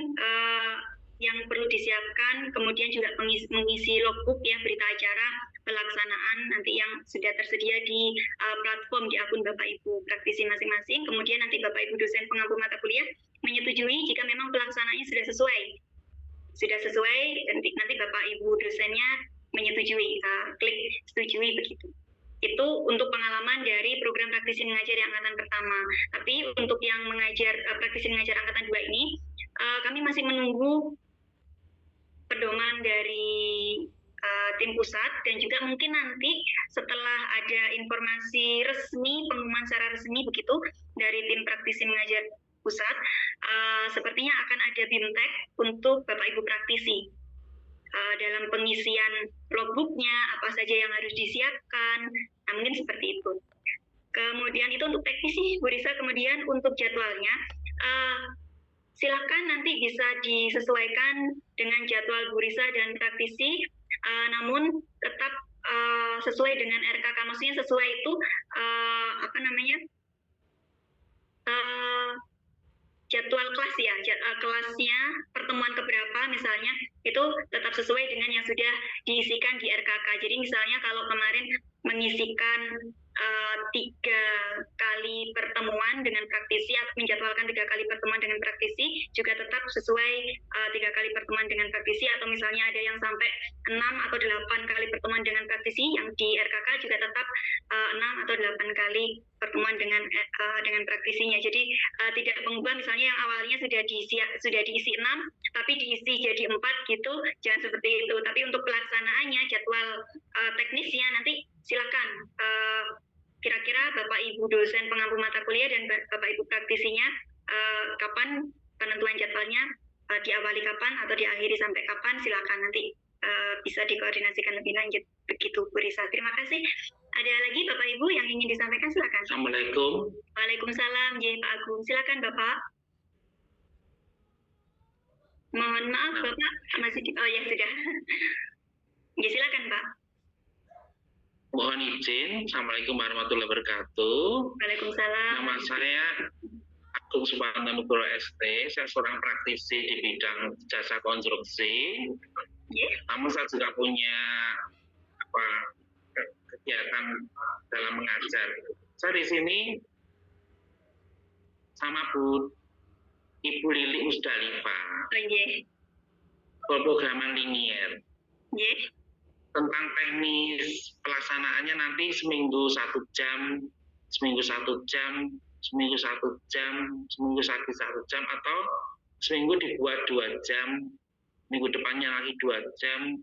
yang perlu disiapkan, kemudian juga mengisi logbook ya, berita acara pelaksanaan nanti yang sudah tersedia di platform di akun Bapak Ibu praktisi masing-masing. Kemudian nanti Bapak Ibu dosen pengampu mata kuliah menyetujui jika memang pelaksanaannya sudah sesuai, nanti Bapak Ibu dosennya menyetujui, klik setujui begitu. Itu untuk pengalaman dari program praktisi mengajar yang angkatan pertama. Tapi untuk yang praktisi mengajar angkatan 2 ini, kami masih menunggu pedoman dari tim pusat, dan juga mungkin nanti setelah ada informasi resmi, pengumuman secara resmi begitu dari tim praktisi mengajar pusat, sepertinya akan ada BIMTEK untuk Bapak Ibu praktisi dalam pengisian logbooknya, apa saja yang harus disiapkan, nah mungkin seperti itu. Kemudian itu untuk teknis sih, Bu Risa. Kemudian untuk jadwalnya, silakan nanti bisa disesuaikan dengan jadwal Bu Risa dan praktisi, namun tetap sesuai dengan RKK. Maksudnya sesuai itu jadwal kelas ya, kelasnya pertemuan keberapa misalnya, itu tetap sesuai dengan yang sudah diisikan di RKK. Jadi misalnya kalau kemarin mengisikan 3 kali pertemuan dengan praktisi atau menjadwalkan 3 kali pertemuan dengan praktisi, juga tetap sesuai 3 kali pertemuan dengan praktisi, atau misalnya ada yang sampai 6 atau 8 kali pertemuan dengan praktisi, yang di RKK juga tetap 6 atau 8 kali pertemuan dengan praktisinya. Jadi tidak mengubah, misalnya yang awalnya sudah diisi 6 tapi diisi jadi 4 gitu, jangan seperti itu. Tapi untuk pelaksanaannya, jadwal teknisnya nanti silakan kira-kira Bapak Ibu dosen pengampu mata kuliah dan Bapak Ibu praktisinya kapan penentuan jadwalnya, diawali kapan atau diakhiri sampai kapan, silakan nanti bisa dikoordinasikan lebih lanjut begitu, Bu Risa. Terima kasih. Ada lagi Bapak Ibu yang ingin disampaikan, silakan. Assalamualaikum. Waalaikumsalam, Pak Agung. Silakan Bapak. Mohon maaf Bapak, masih oh ya sudah. Ya silakan Pak. Mohon izin. Assalamualaikum warahmatullahi wabarakatuh. Waalaikumsalam. Nama saya Agung Suparno Nugroho ST. Saya seorang praktisi di bidang jasa konstruksi. Namun saya juga punya kegiatan dalam mengajar. Saya di sini sama Ibu Lili Musdalifah. Pemrograman linier. Tentang teknis pelaksanaannya nanti seminggu 1 jam, seminggu 1 jam, seminggu 1 jam, seminggu 1 jam, atau seminggu dibuat 2 jam, minggu depannya lagi 2 jam,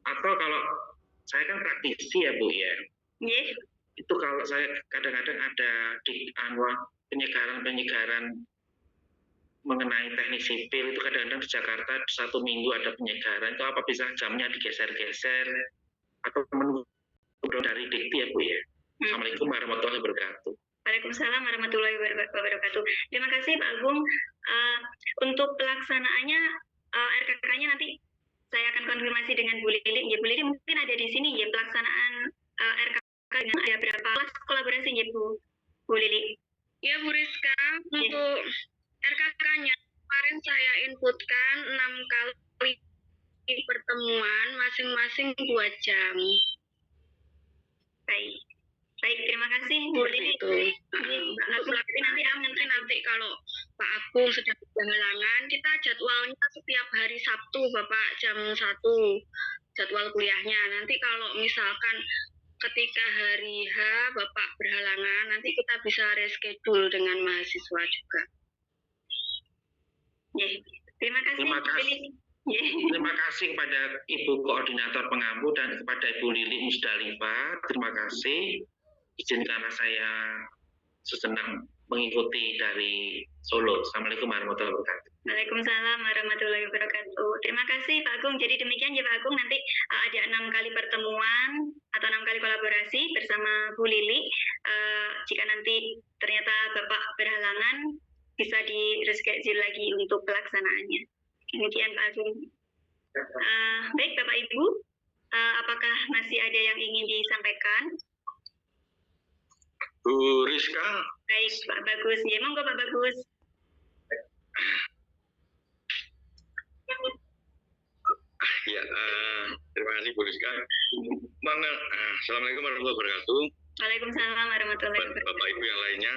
atau kalau saya kan praktisi ya Bu ya, itu kalau saya kadang-kadang ada di penyegaran mengenai teknik sipil, itu kadang-kadang di Jakarta 1 minggu ada penyegaran, itu apa bisa jamnya digeser-geser atau menunggu dari dikti ya Bu ya. Assalamualaikum warahmatullahi wabarakatuh. Waalaikumsalam warahmatullahi wabarakatuh. Terima kasih Pak Agung. Untuk pelaksanaannya RKK-nya nanti saya akan konfirmasi dengan Bu Lili. Ya, Bu Lili mungkin ada di sini ya, pelaksanaan RKK dengan ada berapa kelas kolaborasi ya Bu Lili? Ya Bu Rizka, untuk RKK-nya kemarin saya inputkan 6 kali pertemuan, masing-masing 2 jam. Baik. Baik, terima kasih Bu Lili. Itu. Untuk pelaksanaan nanti kalau Pak Agung sedang berhalangan, kita jadwalnya setiap hari Sabtu Bapak jam 1 jadwal kuliahnya. Nanti kalau misalkan ketika hari H Bapak berhalangan, nanti kita bisa reschedule dengan mahasiswa juga. Terima kasih Terima Bu kasih. Lili. Terima kasih kepada Ibu Koordinator Pengampu dan kepada Ibu Lili Musdalifah. Terima kasih. Izinkanlah saya sesenang mengikuti dari Solo. Assalamualaikum warahmatullahi wabarakatuh. Waalaikumsalam warahmatullahi wabarakatuh. Terima kasih Pak Agung. Jadi demikian ya Pak Agung, nanti ada 6 kali pertemuan atau 6 kali kolaborasi bersama Bu Lili. Jika nanti ternyata Bapak berhalangan, bisa di reschedule lagi untuk pelaksanaannya. Demikian Pak Agung. Baik Bapak Ibu, apakah masih ada yang ingin disampaikan? Bu Rizka, Baik Pak Bagus, ya monggo Pak Bagus. ya terima kasih Bu Rizka. Assalamualaikum warahmatullahi wabarakatuh. Waalaikumsalam warahmatullahi wabarakatuh. Bapak Ibu yang lainnya,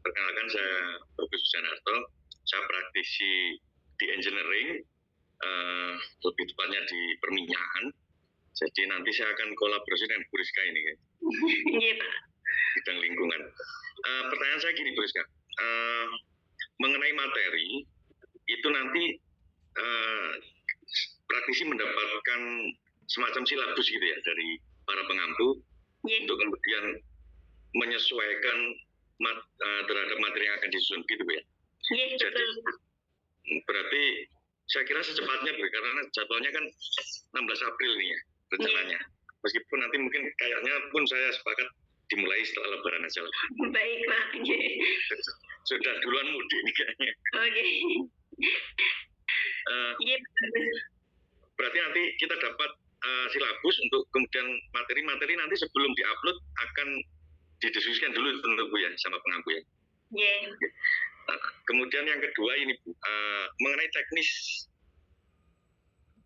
perkenalkan saya Bagus Sujanarto. Saya praktisi di engineering, lebih tepatnya di perminyakan. Jadi nanti saya akan kolaborasi dengan Bu Rizka ini kan. Iya Pak. Bidang lingkungan. Pertanyaan saya gini Bu Rizka, mengenai materi itu nanti praktisi mendapatkan semacam silabus gitu ya dari para pengampu untuk kemudian menyesuaikan terhadap materi yang akan disusun gitu Bu ya. Iya Jadi betul. berarti saya kira secepatnya Bu, karena jadwalnya kan 16 April nih ya rencananya. Meskipun nanti mungkin kayaknya pun saya sepakat dimulai setelah Lebaran aja lah. Baik Pak. Sudah duluan mudik nih kayaknya. Oke. Iya bagus. Berarti nanti kita dapat silabus untuk kemudian materi-materi nanti sebelum diupload akan didiskusikan dulu tentu Bu ya sama pengampu ya. Iya. Kemudian yang kedua ini Bu, mengenai teknis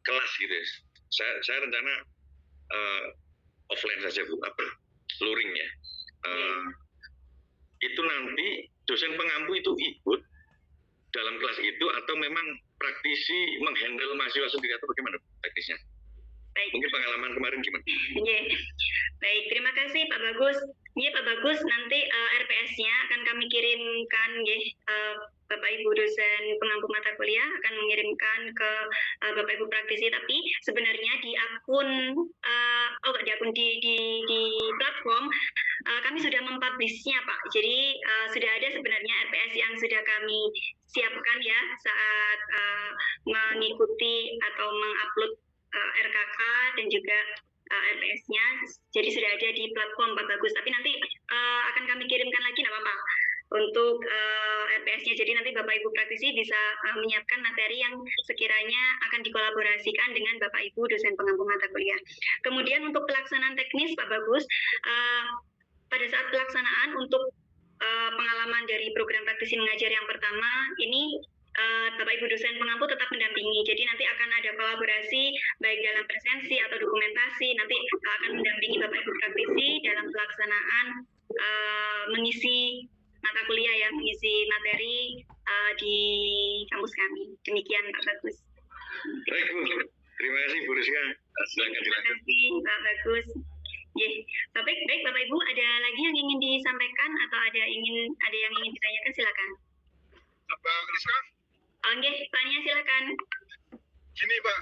kelas gitu ya. Saya rencana offline saja Bu, luring ya. Itu nanti dosen pengampu itu ikut dalam kelas itu atau memang praktisi menghandle mahasiswa sendiri atau bagaimana teknisnya? Baik. Mungkin pengalaman kemarin gimana? Iya. Baik, terima kasih Pak Bagus. Iya Pak Bagus, nanti RPS-nya akan kami kirimkan ya. Bapak Ibu dosen pengampu mata kuliah akan mengirimkan ke Bapak Ibu praktisi, tapi sebenarnya di akun di platform kami sudah mempublishnya Pak. Jadi sudah ada sebenarnya RPS yang sudah kami siapkan ya saat mengikuti atau mengupload RKK dan juga RPS-nya. Jadi sudah ada di platform Pak Bagus. Tapi nanti akan kami kirimkan lagi nggak apa-apa untuk RPS-nya. Jadi nanti Bapak Ibu praktisi bisa menyiapkan materi yang sekiranya akan dikolaborasikan dengan Bapak Ibu dosen pengampu mata kuliah. Kemudian untuk pelaksanaan teknis Pak Bagus, pada saat pelaksanaan untuk pengalaman dari program praktisi mengajar yang pertama ini Bapak Ibu dosen pengampu tetap mendampingi. Jadi nanti akan ada kolaborasi baik dalam presensi atau dokumentasi. Nanti akan mendampingi Bapak Ibu praktisi dalam pelaksanaan mengisi mata kuliah ya, mengisi materi di kampus kami. Demikian Pak Bagus. Baik Bu, terima kasih Bu Rizka. Silakan Terima dilanjut. kasih Pak Bagus. Baik Bapak Ibu, ada lagi yang ingin disampaikan atau ada yang ingin ditanyakan, silakan. Pak Rizka? Oke, Pak Nia silakan. Gini Pak,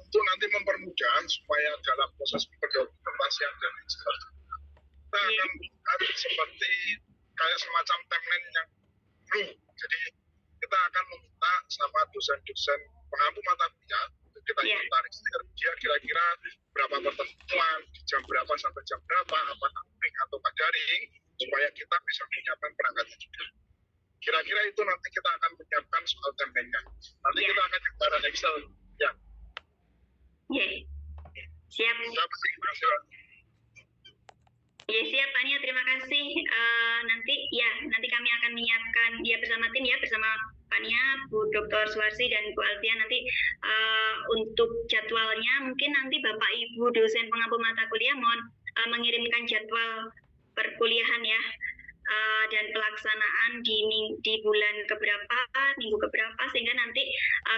untuk nanti mempermudah supaya dalam proses pendokumentasian dan lain kita akan harus seperti kayak semacam timeline yang blue. Jadi kita akan meminta sama dosen-dosen pengampu mata kuliah untuk kita inventaris dia kira-kira berapa pertemuan, jam berapa sampai jam berapa, apa daring atau daring, supaya kita bisa menyiapkan perangkatnya juga. Kira-kira itu nanti kita akan menyiapkan soal template-nya. Nanti kita akan coba Excel. Ya. Siap. Siap Pak Nia, terima kasih. Nanti kami akan menyiapkan bersama tim bersama Pak Nia, Bu Dr. Suwarsi dan Bu Alfia nanti untuk jadwalnya mungkin nanti Bapak Ibu dosen pengampu mata kuliah mohon mengirimkan jadwal perkuliahan ya, dan pelaksanaan di bulan keberapa, minggu keberapa, sehingga nanti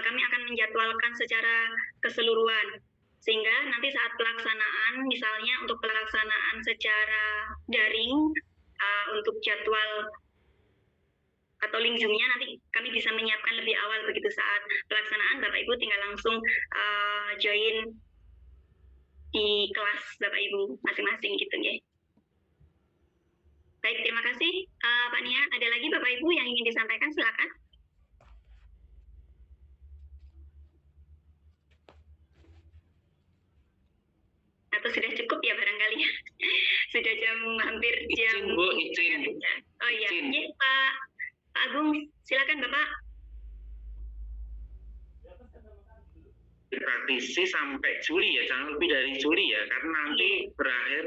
kami akan menjadwalkan secara keseluruhan. Sehingga nanti saat pelaksanaan, misalnya untuk pelaksanaan secara daring, untuk jadwal atau link Zoom-nya nanti kami bisa menyiapkan lebih awal, begitu saat pelaksanaan Bapak Ibu tinggal langsung join di kelas Bapak Ibu masing-masing gitu ya. Baik, terima kasih Pak Nia. Ada lagi Bapak Ibu yang ingin disampaikan, silakan. Atau sudah cukup ya barangkali ya? Sudah hampir jam. Izin Bu, izin. Oh iya, Izin. ya, Pak Agung, silakan Bapak. Praktisi sampai Juli ya, jangan lebih dari Juli ya, karena nanti berakhir.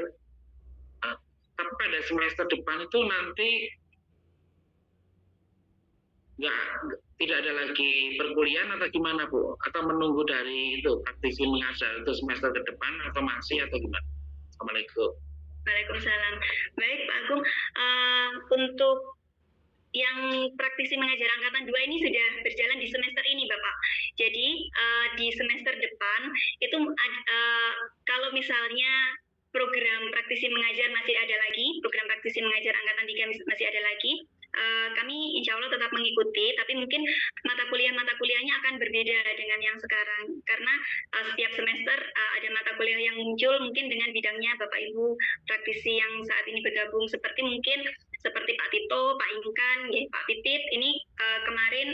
Tapi pada semester depan itu nanti tidak ada lagi perkuliahan atau gimana Bu? Atau menunggu dari itu praktisi mengajar itu semester ke depan atau masih atau gimana? Assalamualaikum. Waalaikumsalam. Baik Pak Agung, untuk yang praktisi mengajar angkatan 2 ini sudah berjalan di semester ini Bapak. Jadi di semester depan itu kalau misalnya program praktisi mengajar masih ada lagi, program praktisi mengajar angkatan 3 masih ada lagi, kami insya Allah tetap mengikuti, tapi mungkin mata kuliahnya akan berbeda dengan yang sekarang, karena setiap semester ada mata kuliah yang muncul mungkin dengan bidangnya Bapak Ibu praktisi yang saat ini bergabung, seperti Pak Tito, Pak Ingkan, ya, Pak Pipit, ini kemarin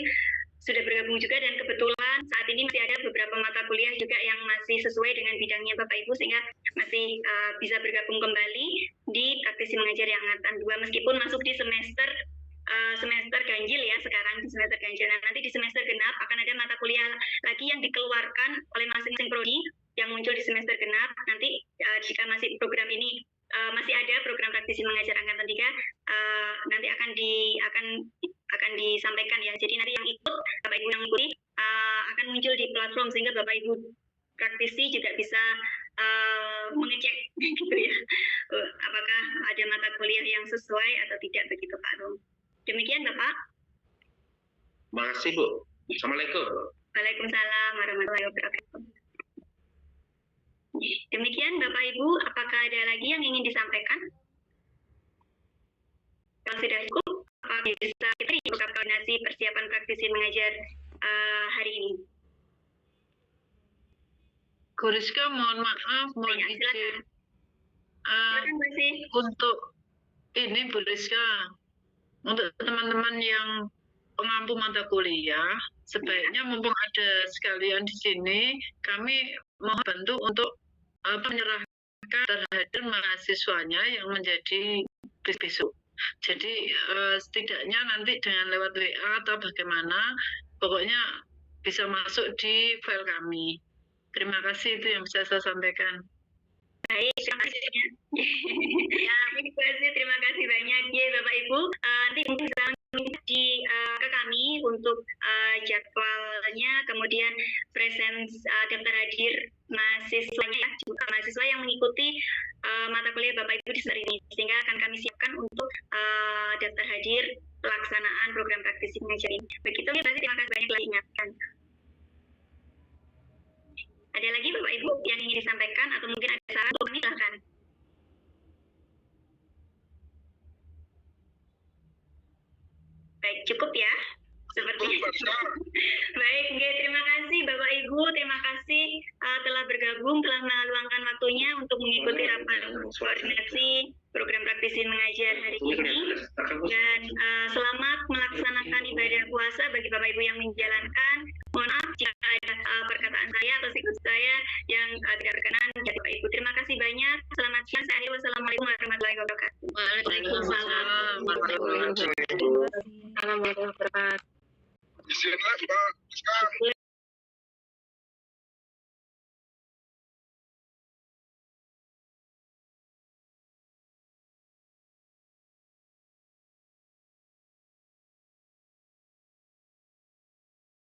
sudah bergabung juga, dan kebetulan saat ini masih ada beberapa mata kuliah juga yang masih sesuai dengan bidangnya Bapak Ibu, sehingga masih bisa bergabung kembali di praktisi mengajar yang angkatan 2 meskipun masuk di semester ganjil ya, sekarang di semester ganjil. Nah, nanti di semester genap akan ada mata kuliah lagi yang dikeluarkan oleh masing-masing prodi yang muncul di semester genap. Nanti jika masih program ini masih ada program praktisi mengajar angkatan 3, nanti akan disampaikan ya. Jadi nanti yang ikut, Bapak Ibu yang mengikuti akan muncul di platform, sehingga Bapak Ibu praktisi juga bisa mengecek gitu ya, apakah ada mata kuliah yang sesuai atau tidak, begitu Pak Agung. Demikian Bapak. Terima kasih Bu. Assalamualaikum. Waalaikumsalam warahmatullahi wabarakatuh. Demikian Bapak Ibu, apakah ada lagi yang ingin disampaikan? Kalau sudah cukup, apakah bisa kita buka koordinasi persiapan praktisi mengajar hari ini? Bu Rizka, mohon maaf, mohon Ya, izin. Silakan Bu Rizky. Untuk ini Bu Rizka, untuk teman-teman yang pengampu mata kuliah, sebaiknya mumpung ada sekalian di sini, kami mohon bantu untuk menyerahkan terhadap mahasiswanya yang menjadi besok. Jadi setidaknya nanti dengan lewat WA atau bagaimana, pokoknya bisa masuk di file kami. Terima kasih, itu yang bisa saya sampaikan. Baik, terima kasih. Ya, terima kasih banyak ya Bapak Ibu. Nanti mungkin bisa ke kami untuk jadwalnya, kemudian daftar hadir mahasiswanya ya, juga mahasiswa yang mengikuti mata kuliah Bapak Ibu di semester ini, sehingga akan kami siapkan untuk daftar hadir pelaksanaan program praktisi mengajar ini. Begitu ya, terima kasih banyak lagi ingatkan. Ada lagi Bapak Ibu yang ingin disampaikan atau mungkin ada saran untuk kami, silakan. Baik, cukup ya. Sepertinya. Baik, terima kasih Bapak Ibu, terima kasih telah bergabung, telah meluangkan waktunya untuk mengikuti rapat koordinasi program praktisi mengajar hari ini. Dan selamat melaksanakan ibadah puasa bagi Bapak Ibu yang menjalankan. Mohon maaf jika ada perkataan saya atau sikap saya yang tidak berkenan dari Bapak Ibu. Terima kasih banyak. Selamat siang. Wassalamualaikum warahmatullahi wabarakatuh. Waalaikumsalam warahmatullahi wabarakatuh. Terima kasih. Izinlah Pak